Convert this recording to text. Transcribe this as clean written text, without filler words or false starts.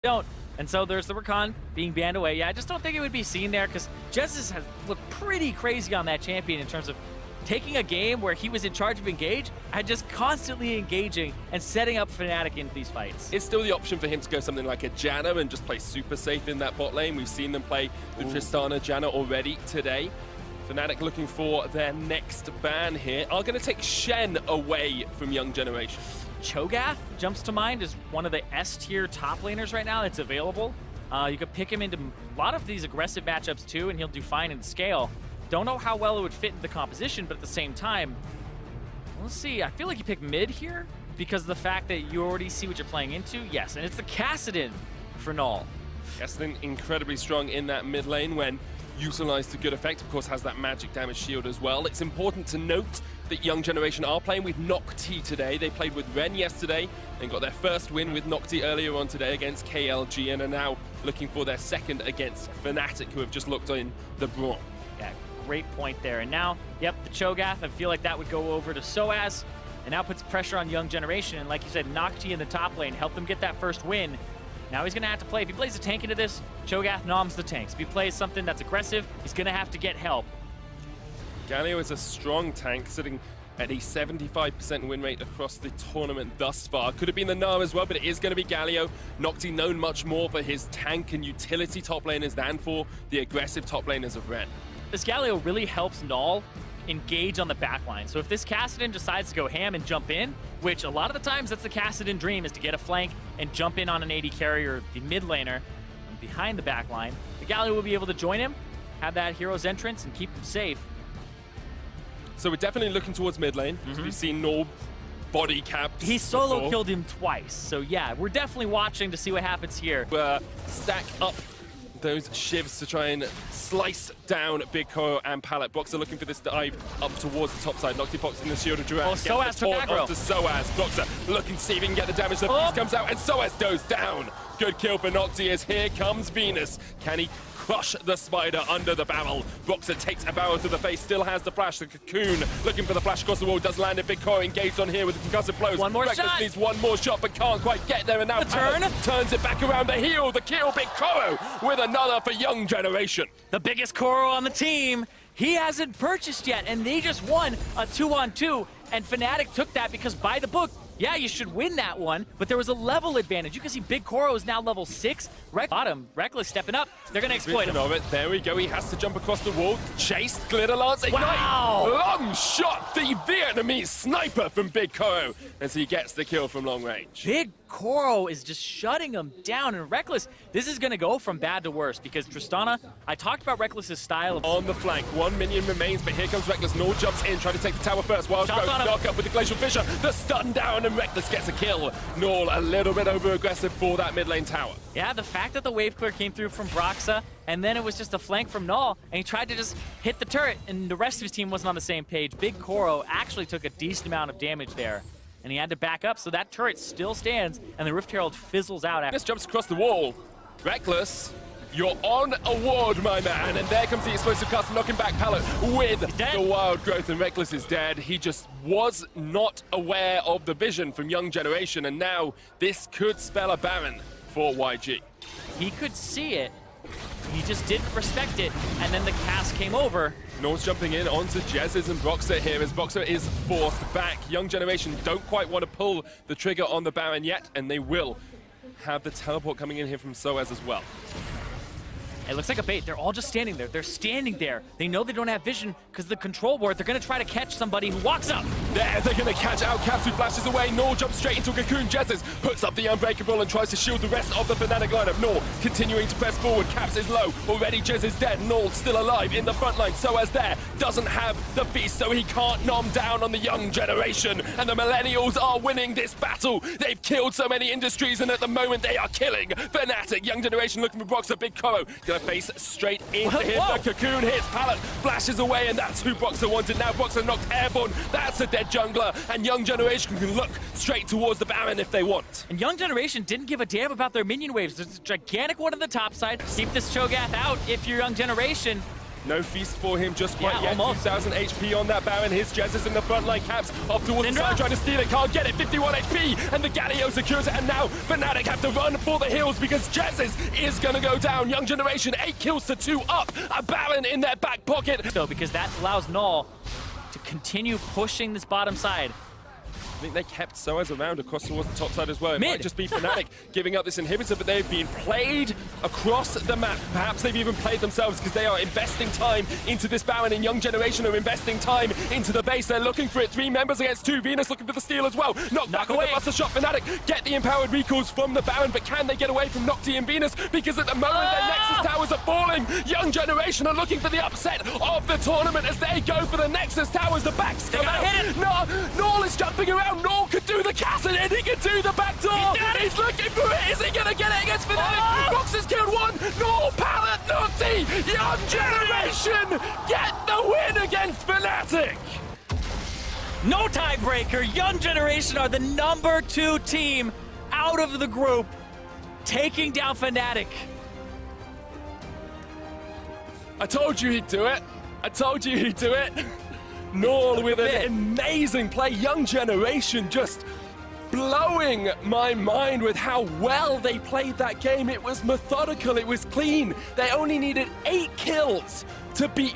don't. And so there's the Rakan being banned away. Yeah, I just don't think it would be seen there because Jesus has looked pretty crazy on that champion in terms of taking a game where he was in charge of engage and just constantly engaging and setting up Fnatic into these fights. It's still the option for him to go something like a Janna and just play super safe in that bot lane. We've seen them play the Tristana Janna already today. Fnatic looking for their next ban here are going to take Shen away from Young Generation. Cho'Gath jumps to mind as one of the S-tier top laners right now that's available. You could pick him into a lot of these aggressive matchups too, and he'll do fine in scale. Don't know how well it would fit in the composition, but at the same time, we'll see. I feel like you pick mid here because of the fact that you already see what you're playing into. Yes, and it's the Kassadin for Null. Kassadin incredibly strong in that mid lane when utilized to good effect. Of course, has that magic damage shield as well. It's important to note that Young Generation are playing with Nocti today. They played with Ren yesterday and got their first win with Nocti earlier on today against KLG and are now looking for their second against Fnatic, who have just looked in the Braum. Yeah, great point there. And now, yep, the Cho'Gath, I feel like that would go over to Soaz, and now puts pressure on Young Generation. And like you said, Nocti in the top lane helped them get that first win. Now he's going to have to play. If he plays a tank into this, Cho'Gath noms the tanks. If he plays something that's aggressive, he's going to have to get help. Galio is a strong tank, sitting at a 75% win rate across the tournament thus far. Could have been the Gnar as well, but it is going to be Galio. Nocti known much more for his tank and utility top laners than for the aggressive top laners of Ren. This Galio really helps Null engage on the backline. So if this Kassadin decides to go ham and jump in, which a lot of the times that's the Kassadin dream, is to get a flank and jump in on an AD carrier, the mid laner, behind the backline, the Galio will be able to join him, have that hero's entrance, and keep him safe. So we're definitely looking towards mid lane. We've seen Null body caps. He solo killed him twice. So yeah, we're definitely watching to see what happens here. Stack up those shivs to try and slice down Big Koro and Pallet. Boxer looking for this dive up towards the top side. Nocti boxing the shield of Duran. Oh, Soaz took aggro. To Soaz. Boxer looking to see if he can get the damage. The beast comes out and Soaz goes down. Good kill for Nocti as here comes Venus. Can he crush the spider under the barrel? Boxer takes a barrel to the face, still has the flash. The Cocoon looking for the flash across the wall, does land it. Big Koro engaged on here with the concussive blows. One more Reckless shot. needs one more shot, but can't quite get there. And now turns it back around. The heal, the kill. Big Koro with another for Young Generation. The biggest Koro on the team. He hasn't purchased yet, and they just won a 2-on-2. And Fnatic took that because by the book, yeah, you should win that one, but there was a level advantage. You can see Big Koro is now level 6. Bottom, Reckless stepping up. They're going to exploit him. There we go. He has to jump across the wall. Chased, Glitter Lance, ignite. Wow. Long shot, the Vietnamese sniper from Big Koro as he gets the kill from long range. Big Koro is just shutting him down, and Reckless, this is going to go from bad to worse because Tristana, I talked about Reckless's style of... On the flank, one minion remains, but here comes Reckless. Null jumps in, trying to take the tower first. Wild goes knock up with the Glacial Fissure. The stun down, and Reckless gets a kill. Null a little bit over-aggressive for that mid lane tower. Yeah, the fact that the wave clear came through from Broxa, and then it was just a flank from Null, and he tried to just hit the turret, and the rest of his team wasn't on the same page. Big Koro actually took a decent amount of damage there, and he had to back up, so that turret still stands, and the Rift Herald fizzles out after. This jumps across the wall. Reckless, you're on a ward, my man, and there comes the explosive cast, knocking back Pallet with the wild growth, and Reckless is dead. He just was not aware of the vision from Young Generation, and now this could spell a Baron for YG. He could see it, he just didn't respect it, and then the cast came over. Null's jumping in onto Jez's and Boxer here as Boxer is forced back. Young Generation don't quite want to pull the trigger on the Baron yet, and they will have the teleport coming in here from Soaz as well. It looks like a bait. They're all just standing there. They're standing there. They know they don't have vision because the control board. They're going to try to catch somebody who walks up. There, they're going to catch out Caps, who flashes away. Null jumps straight into a Cocoon. Jez's puts up the Unbreakable and tries to shield the rest of the Fnatic lineup. Null continuing to press forward. Caps is low. Already Jez is dead. Null still alive in the front line. Soaz there doesn't have the beast, so he can't nom down on the Young Generation. And the Millennials are winning this battle. They've killed so many industries, and at the moment they are killing Fnatic. Young Generation looking for Broxer. Big Koro gonna face straight into him. The Cocoon hits Pallet, flashes away, and that's who Broxer wanted. Now Broxer knocked airborne. That's a dead jungler, and Young Generation can look straight towards the Baron if they want. And Young Generation didn't give a damn about their minion waves. There's a gigantic one on the top side. Keep this Cho'Gath out if you're Young Generation. No feast for him just quite yet. Almost. 2,000 HP on that Baron. His Jez is in the front line. Caps off towards the side, trying to steal it. Can't get it. 51 HP. And the Galio secures it. And now Fnatic have to run for the hills because Jez is going to go down. Young Generation, 8 kills to 2 up. A Baron in their back pocket. Though, because that allows Null to continue pushing this bottom side. I think they kept Soaz around across towards the top side as well. It might just be Fnatic giving up this inhibitor, but they've been played across the map. Perhaps they've even played themselves because they are investing time into this Baron, and Young Generation are investing time into the base. They're looking for it. 3 members against 2. Venus looking for the steal as well. Knocked back away. Buster shot. Fnatic get the empowered recalls from the Baron, but can they get away from Nocti and Venus? Because at the moment their Nexus towers are falling. Young Generation are looking for the upset of the tournament as they go for the Nexus towers. The backs come out. Null is jumping around. Null could do the Cassidy, he can do the back door. He's looking for it. Is he going to get it against Fnatic? Rox has killed 1. Null, Pallet, Nocti. Young Generation get the win against Fnatic. No tiebreaker. Young Generation are the number 2 team out of the group, taking down Fnatic. I told you he'd do it. I told you he'd do it. Null with an amazing play. Young Generation just blowing my mind with how well they played that game. It was methodical, it was clean. They only needed 8 kills to beat